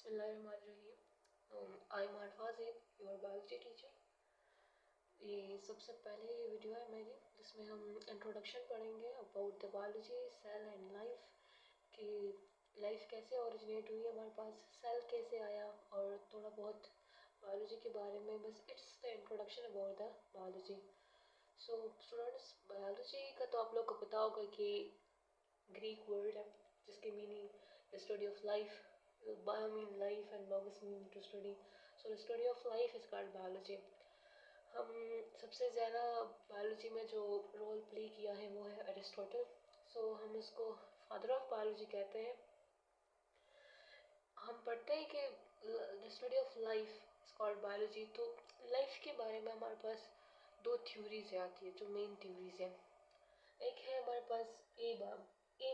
बिस्मिल्लाहिर्रहमानिर्रहीम। I am Arfazib, your biology teacher. ये सबसे पहले वीडियो है मेरी जिसमें हम इंट्रोडक्शन पढ़ेंगे about the biology, cell and life, कि लाइफ कैसे ओरिजिनेट हुई हमारे पास, सेल कैसे आया, और थोड़ा बहुत बायोलॉजी के बारे में। बस it's the introduction about the biology. So students, biology का तो आप लोग को पता होगा कि ग्रीक वर्ड है जिसकी meaning the study of life. Bio mean life and logos mean to study. So the study of life is called biology. हम सबसे ज़्यादा बायोलॉजी में जो रोल प्ले किया है वो है अरिस्टोटल। सो हम उसको फादर ऑफ बायोलॉजी कहते हैं। हम पढ़ते हैं कि the study of life is called biology. तो लाइफ के बारे में हमारे पास दो थ्योरीज आती है जो मेन थ्योरीज हैं। एक है हमारे पास ए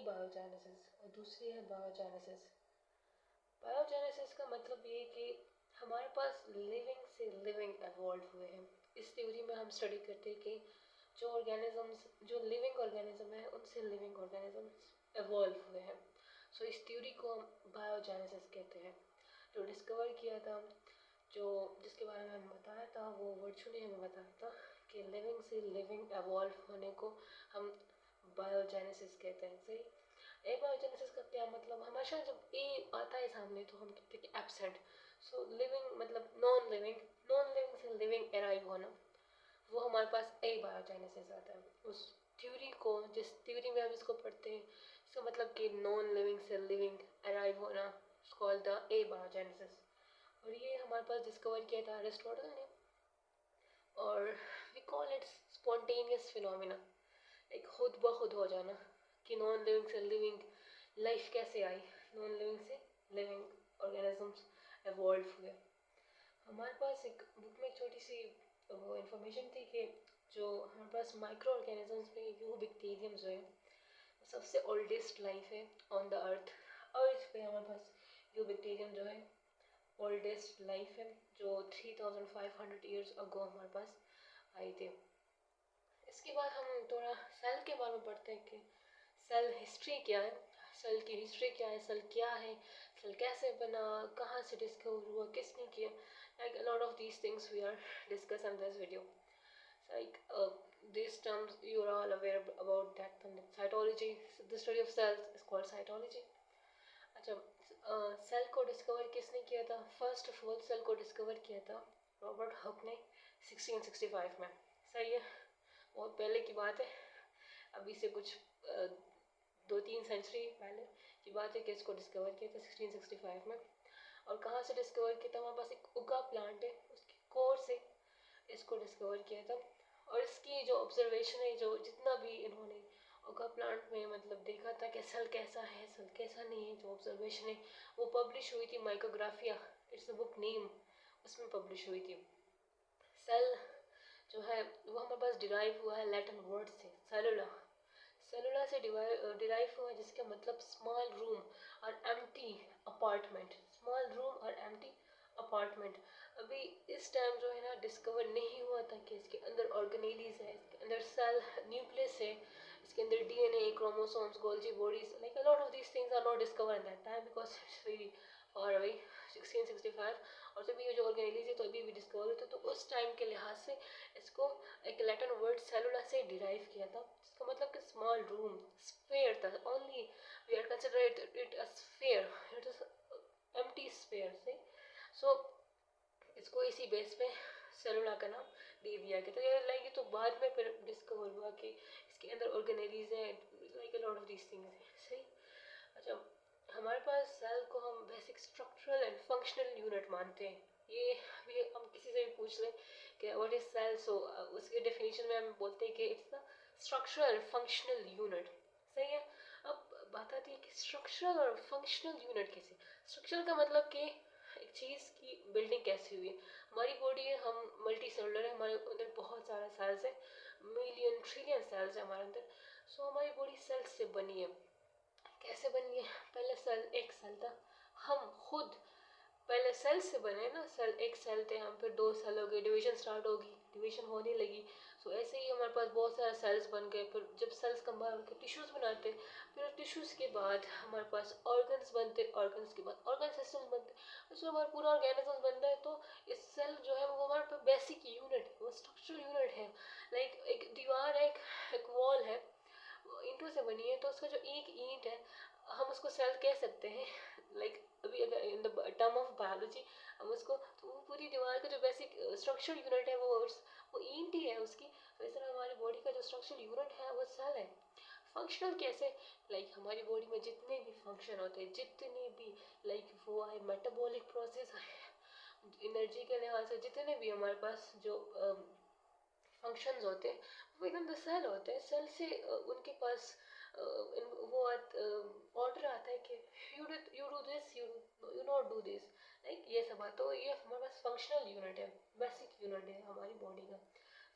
बायोजेनेसिस और दूसरी है बायोजेनेसिस। बायोजेनेसिस का मतलब ये कि हमारे पास लिविंग से लिविंग एवॉल्व हुए हैं। इस थ्योरी में हम स्टडी करते हैं कि जो लिविंग ऑर्गेनिज्म है उनसे लिविंग ऑर्गेनिजम्स एवॉल्व हुए हैं। सो इस थ्योरी को हम बायोजेनेसिस कहते हैं। जो डिस्कवर किया था, जिसके बारे में हमें बताया था, वो वर्चू ने हमें बताया था कि लिविंग से लिविंग एवॉल्व होने को हम बायोजेनेसिस कहते हैं। सही। एबायोजेनेसिस का क्या मतलब, हमेशा जब ए आता है सामने तो हम कहते हैं कि एब्सेंट। सो लिविंग मतलब नॉन लिविंग से लिविंग अराइव होना, वो हमारे पास ए बायोजेनेसिस आता है। उस थ्योरी को, जिस थ्योरी में हम इसको पढ़ते हैं, इसका मतलब कि नॉन लिविंग से लिविंग अराइव होना, कॉल्ड द ए बायोजेनेसिस। और ये हमारे पास डिस्कवर किया था अरिस्टोटल ने। और we call it spontaneous phenomena, एक खुद ब खुद हो जाना, कि नॉन लिविंग से लिविंग लाइफ कैसे आई, नॉन लिविंग से लिविंग ऑर्गेनिजम्स एवॉल्व हुए। हमारे पास एक बुक में एक छोटी सी वो इन्फॉर्मेशन थी कि जो हमारे पास माइक्रो ऑर्गेनिजम्स में यूबिक्टेरियम जो है सबसे ओल्डेस्ट लाइफ है ऑन द अर्थ पे। हमारे पास यूबिक्टेरियम जो है ओल्डेस्ट लाइफ है, जो 3500 ईयर्स अगो हमारे पास आए थे। इसके बाद हम थोड़ा सेल के बारे में पढ़ते हैं कि सेल हिस्ट्री क्या है, सेल की हिस्ट्री क्या है, सेल क्या है, सेल कैसे बना, कहाँ से डिस्कवर हुआ, किसने किया। Like a lot of these things we are discuss in this video. Like these terms you are all aware about that from the cytology. The study of cells is called cytology. अच्छा, cell को discover किसने किया था? First of all cell को discover किया था Robert हक ने 1665 में। सही है, बहुत पहले की बात है, अभी से कुछ 2-3 सेंचुरी पहले की बात है कि इसको डिस्कवर किया था 1665 में। और कहाँ से डिस्कवर किया था? हमारे पास एक उगा प्लांट है, उसके कोर से इसको डिस्कवर किया था। और इसकी जो ऑब्जर्वेशन है, जो जितना भी इन्होंने उगा प्लांट में मतलब देखा था कि सेल कैसा है, सेल कैसा नहीं है, जो ऑब्जर्वेशन है वो पब्लिश हुई थी Micrographia, it's a book name, उसमें पब्लिश हुई थी। सेल जो है वो हमारे पास डिराइव हुआ है लैटिन वर्ड से सेलुला। सेलुला से डिराइव हुआ है, जिसका मतलब स्मॉल रूम और एम्प्टी अपार्टमेंट, स्मॉल रूम और एम्प्टी अपार्टमेंट। अभी इस टाइम जो है ना डिस्कवर नहीं हुआ था कि इसके अंदर ऑर्गेनेलीज है, इसके अंदर सेल न्यूक्लियस है, इसके अंदर DNA, chromosomes, Golgi bodies, like a lot of these things are not discover in that time because it's very far away 1665। और जब ये जो ऑर्गेनेलीज है तो अभी भी डिस्कवर होता, तो उस टाइम के लिहाज से इसको एक लैटिन वर्ड सेलुला से डिराइव किया था, जिसका मतलब कि स्मॉल रूम, स्फेयर था। Only we are consider it a sphere, it is empty sphere से। सो इसको इसी बेस पे सेलुला का नाम दे दिया गया। तो ये लाइक तो बाद में फिर डिस्कवर हुआ कि इसके अंदर ऑर्गेनेलीज है, like a lot of these things है। सही। अच्छा, हमारे पास सेल को हम basic structural and functional unit मानते हैं। ये भी हम किसी से भी पूछ लें कि व्हाट इज सेल, सो उसके डेफिनेशन में हम बोलते हैं कि it's the structural functional unit. सही है। अब बात आती है कि स्ट्रक्चरल और फंक्शनल यूनिट कैसे। स्ट्रक्चरल का मतलब कि एक चीज़ की बिल्डिंग कैसी हुई है। हमारी बॉडी है, हम मल्टी सेलुलर है, हमारे अंदर बहुत सारा सेल्स है, मिलियन ट्रिलियन सेल्स है हमारे अंदर। सो हमारी बॉडी सेल्स से बनी है। कैसे बनी है? पहले सेल एक सेल था, हम खुद पहले सेल से बने ना, सेल एक सेल थे हम, फिर 2 सेल हो गए, डिवीजन स्टार्ट होगी, डिवीजन होने लगी। सो ऐसे ही हमारे पास बहुत सारे सेल्स बन गए, फिर जब सेल्स कंबाइन होकर टिश्यूज़ बनाते, फिर टिश्यूज़ के बाद हमारे पास ऑर्गन्स बनते, ऑर्गन्स के बाद ऑर्गन सिस्टम बनते, उसमें हमारा पूरा ऑर्गेनिज्म बनता है। तो इस सेल जो है वो हमारे पास बेसिक यूनिट है, वो स्ट्रक्चरल यूनिट है। लाइक एक दीवार है, एक वॉल है, ईंटों से बनी है, तो उसका जो एक ईंट है हम उसको सेल कह सकते हैं। लाइक अभी अगर in the term of biology हम उसको, तो वो पूरी दीवार का जो बेसिक स्ट्रक्चरल यूनिट है वो ईंट ही है उसकी। तो इस तरह हमारी बॉडी का जो स्ट्रक्चरल यूनिट है वो सेल है। फंक्शनल कैसे, लाइक हमारी बॉडी में जितने भी फंक्शन होते हैं, जितने भी, लाइक वो है मेटाबॉलिक प्रोसेस है, एनर्जी के लिहाज से जितने भी हमारे पास जो फंक्शंस होते हैं वो एकदम द सेल होते हैं। सेल से उनके पास वो ऑर्डर आता है कि you do this, you not do this, like ये सब बात। तो ये हमारे पास फंक्शनल यूनिट है, बेसिक यूनिट है हमारी बॉडी का।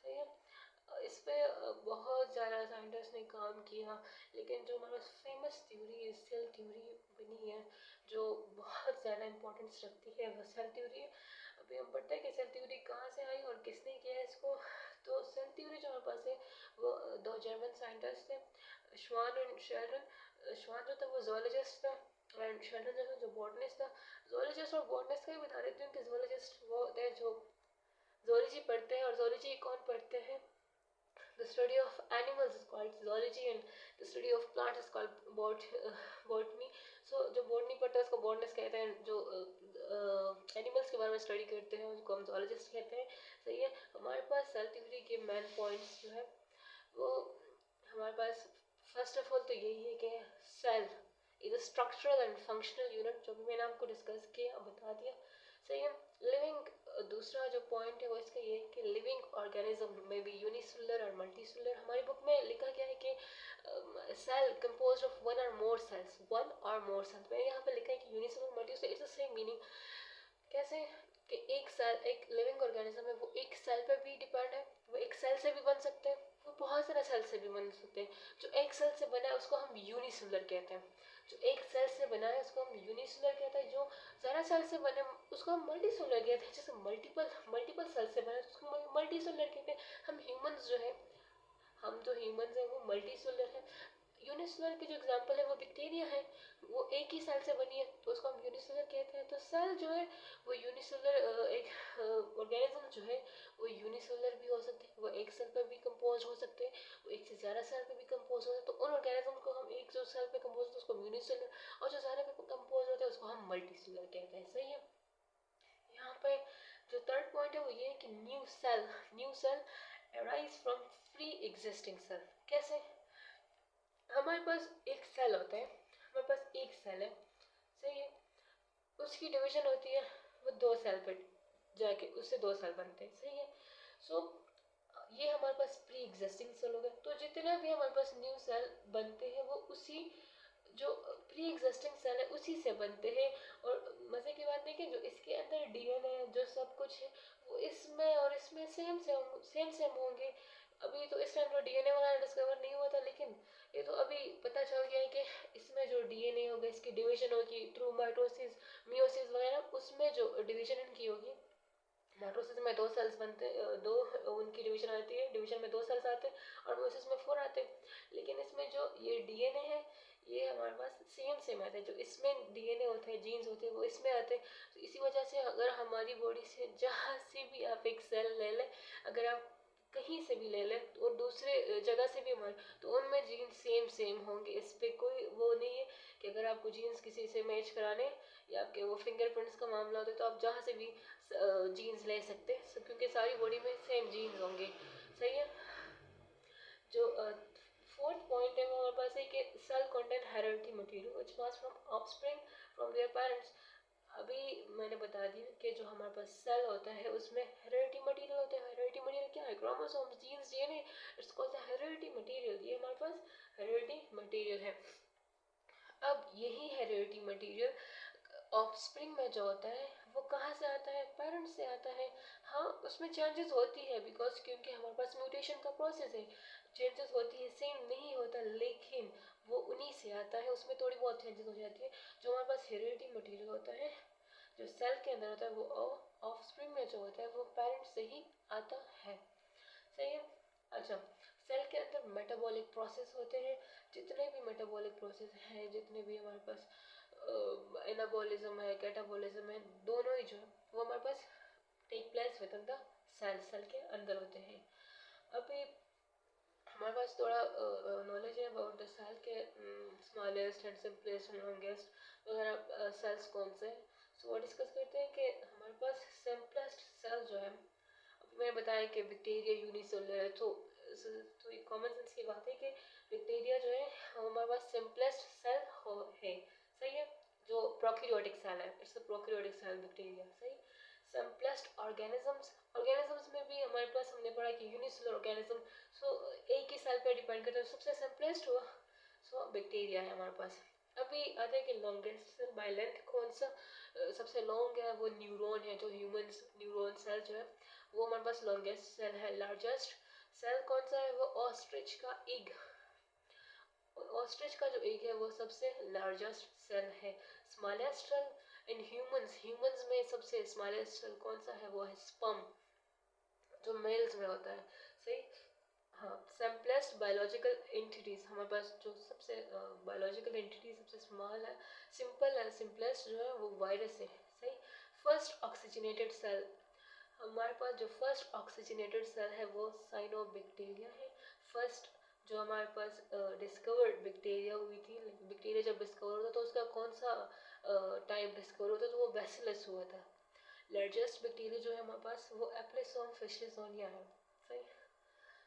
सही है। इस पे बहुत ज़्यादा साइंटिस्ट ने काम किया, लेकिन जो हमारे पास फेमस थ्योरी सेल थ्योरी बनी है, जो बहुत ज़्यादा इंपॉर्टेंस रखती है, वो सेल थ्योरी। अभी हम पढ़ते हैं कि सेल थ्योरी कहाँ से आई और किसने किया है इसको। तो सेल थ्योरी जो हमारे पास है वो 2 जर्मन साइंटिस्ट थे, श्वान एंड शेल्डन। श्वान जो था वो जोलॉजिस्ट था, एंड शेल्डन जो था जो बॉटनिस्ट था। जोलॉजिस्ट और बॉटनिस्ट का ही बता देती हूँ कि जोलॉजिस्ट वो होते हैं जो जोलॉजी पढ़ते हैं, और जोलॉजी कौन पढ़ते हैं, the study of animals is called zoology and the study of plants is called botany. So जो बॉटनी पढ़ता है उसको बॉटनिस्ट कहते हैं, जो एनिमल्स के बारे में स्टडी करते हैं उसको हम जोलॉजिस्ट कहते हैं। सही है। हमारे पास सेल थ्योरी के मेन पॉइंट्स जो है वो हमारे पास फर्स्ट ऑफ ऑल तो यही है कि cell is a structural and functional unit, जो भी मैंने आपको डिस्कस किया बता दिया। सही है। लिविंग, दूसरा जो पॉइंट है वो इसका ये है कि लिविंग ऑर्गेनिज्म में भी यूनिसेलुलर और मल्टीसेलुलर। हमारी बुक में लिखा गया है कि सेल कंपोज्ड ऑफ वन और मोर सेल्स, वन और मोर सेल्स। मैंने यहाँ पे लिखा है कि unicellular multicellular, it's the same meaning. कैसे कि एक सेल, एक लिविंग ऑर्गेनिज्म है, वो एक सेल पे भी डिपेंड है, वो एक सेल से भी बन सकते हैं, वो बहुत सारे सेल से भी बन सकते हैं। जो एक सेल से बना है उसको हम यूनिसेलुलर कहते हैं, जो एक सेल से बना है उसको हम यूनिसेलुलर कहते हैं। जो ज़्यादा सेल से बने उसको हम मल्टीसेलुलर कहते हैं। जैसे मल्टीपल सेल से बने उसको मल्टीसेलुलर कहते हैं। हम ह्यूमंस जो है, हम जो ह्यूमंस हैं वो मल्टीसेलुलर है। यूनिसेलुलर की जो एग्जांपल है वो बैक्टीरिया है, वो एक ही सेल से बनी है तो उसको हम यूनिसेलुलर कहते हैं। तो सेल जो है वो यूनिसेलुलर, एक ऑर्गेनिज्म जो है वो यूनिसेलुलर भी हो सकते हैं, वो एक सेल पर भी कंपोज हो सकते हैं, वो एक से ज़्यादा सेल पे भी कंपोज होते हैं। तो उन ऑर्गेनिज्म को हम एक जो सेल पे कंपोज होते हैं उसको यूनिसेलुलर, और जो ज़्यादा पे कंपोज होते हैं उसको हम मल्टीसेलुलर कहते हैं। सही है। यहाँ पे जो थर्ड पॉइंट है वो ये है कि new cell arise from pre existing cell. कैसे, हमारे पास एक सेल होता है, हमारे पास एक सेल है, सही है, उसकी डिवीजन होती है, वो 2 सेल पे जाके उससे 2 सेल बनते हैं। सही है। सो ये हमारे पास प्री एग्जिस्टिंग सेल हो गए। तो जितने भी हमारे पास न्यू सेल बनते हैं वो उसी जो प्री एग्जिस्टिंग सेल है उसी से बनते हैं। और मज़े की बात है कि जो इसके अंदर डीएनए जो सब कुछ है वो इसमें और इसमें सेम होंगे। अभी तो इस टाइम तो डीएनए वगैरह डिस्कवर नहीं हुआ था, लेकिन ये तो अभी पता चल गया है कि इसमें जो डीएनए होगा इसकी डिवीजन होगी थ्रू माइटोसिस, मियोसिस वगैरह, उसमें जो डिवीजन इनकी होगी। माइटोसिस में 2 सेल्स बनते, दो उनकी डिवीजन आती है, डिवीजन में 2 सेल्स आते हैं और मियोसिस में 4 आते हैं। लेकिन इसमें जो ये डीएनए है ये हमारे पास सेम आता है, जो इसमें डीएनए होता है, जीन्स होते हैं वो इसमें आते हैं। तो इसी वजह से अगर हमारी बॉडी से जहाँ से भी आप एक सेल ले लें, अगर आप कहीं से भी ले लें और दूसरे जगह से भी हमारे, तो उनमें जीन्स सेम होंगे। इस पर कोई वो नहीं है कि अगर आपको जीन्स किसी से मैच कराने या आपके वो फिंगरप्रिंट्स का मामला होता है तो आप जहाँ से भी जीन्स ले सकते हैं, क्योंकि सारी बॉडी में सेम जीन्स होंगे। सही है। जो फोर्थ पॉइंट है वो हमारे पास है कि cell content hereditary material which pass from offspring from their parents. अभी मैंने बता दिया कि जो हमारे पास सेल होता है उसमें हेरेडिटरी मटेरियल होता है। हेरेडिटरी मटेरियल क्या है, chromosomes, genes, DNA, it's called the hereditary material. ये हमारे पास हेरेडिटरी मटेरियल है। अब यही हेरेडिटरी मटेरियल ऑफस्प्रिंग में जो होता है वो कहाँ से आता है, पेरेंट्स से आता है। हाँ, उसमें चेंजेस होती है बिकॉज क्योंकि हमारे पास म्यूटेशन का प्रोसेस है, चेंजेस होती है, सेम नहीं होता, लेकिन वो उन्हीं से आता है, उसमें थोड़ी बहुत चेंजेस हो जाती है। जो हमारे पास हेरेडिटरी मटेरियल होता है जो सेल के अंदर होता है वो ऑफस्प्रिंग में जो होता है वो पेरेंट से ही आता है। सही है। अच्छा, सेल के अंदर मेटाबॉलिक प्रोसेस होते हैं। जितने भी मेटाबॉलिक प्रोसेस हैं, जितने भी हमारे पास एनाबॉलिज्म है, कैटाबॉलिज्म है, दोनों ही जो है वो हमारे पास take place within the cell के अंदर होते हैं। अभी हमारे पास थोड़ा नॉलेज है अबाउट द सेल के smallest and simplest and longest वगैरह सेल्स कौन से हैं। सो वो डिस्कस करते हैं कि हमारे पास सिंपलेस्ट सेल जो है, मैंने बताया कि बैक्टीरिया यूनिसेलुलर है, तो ये कॉमन सेंस की बात है कि बैक्टीरिया जो है हमारे पास सिंपलेस्ट सेल है। सही है। जो प्रोकैरियोटिक सेल है, it's a prokaryotic cell bacteria. सही। सिंपलेस्ट ऑर्गेनिजम्स में भी हमारे पास हमने पढ़ा कि यूनिसेलुलर ऑर्गेनिज्म, सो एक ही सेल पे डिपेंड करता है, सबसे सिंपलेस्ट हुआ सो बैक्टीरिया है हमारे पास। अभी आता है कि लॉन्गेस्ट सेल बाय लेंथ कौन सा सबसे लॉन्ग है, वो न्यूरॉन है। जो ह्यूमन न्यूरॉन सेल जो है वो हमारे पास लॉन्गेस्ट सेल है। लार्जेस्ट सेल कौन सा है, वो ऑस्ट्रिच का एग। ऑस्ट्रिच का जो एग है वो सबसे लार्जेस्ट सेल है। स्मॉलेस्ट सेल इन ह्यूमंस में सबसे स्मॉलेस्ट सेल कौन सा है, वो है स्पर्म, जो मेल्स में होता है। सही। हाँ, सिंपलेस्ट बायोलॉजिकल एंटिटीज हमारे पास जो सबसे बायोलॉजिकल एंटिटी सबसे स्मॉल है, सिंपल है, सिंपलेस्ट जो है वो वायरस है। सही। फर्स्ट ऑक्सीजनेटेड सेल, हमारे पास जो फर्स्ट ऑक्सीजनेटेड सेल है वो साइनोबैक्टीरिया है। फर्स्ट जो हमारे पास डिस्कवर्ड बैक्टीरिया हुई थी, बैक्टीरिया जब डिस्कवर हुआ तो उसका कौन सा टाइप डिस्कवर हुआ था, तो वो बैसिलस हुआ था। लार्जेस्ट बैक्टीरिया जो है हमारे पास वो एप्लेसोम फिशेसोनिया है। सही।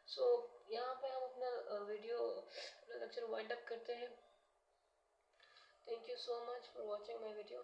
सो यहाँ पे हम अपना वीडियो लेक्चर वाइंड अप करते हैं। Thank you so much for watching my video.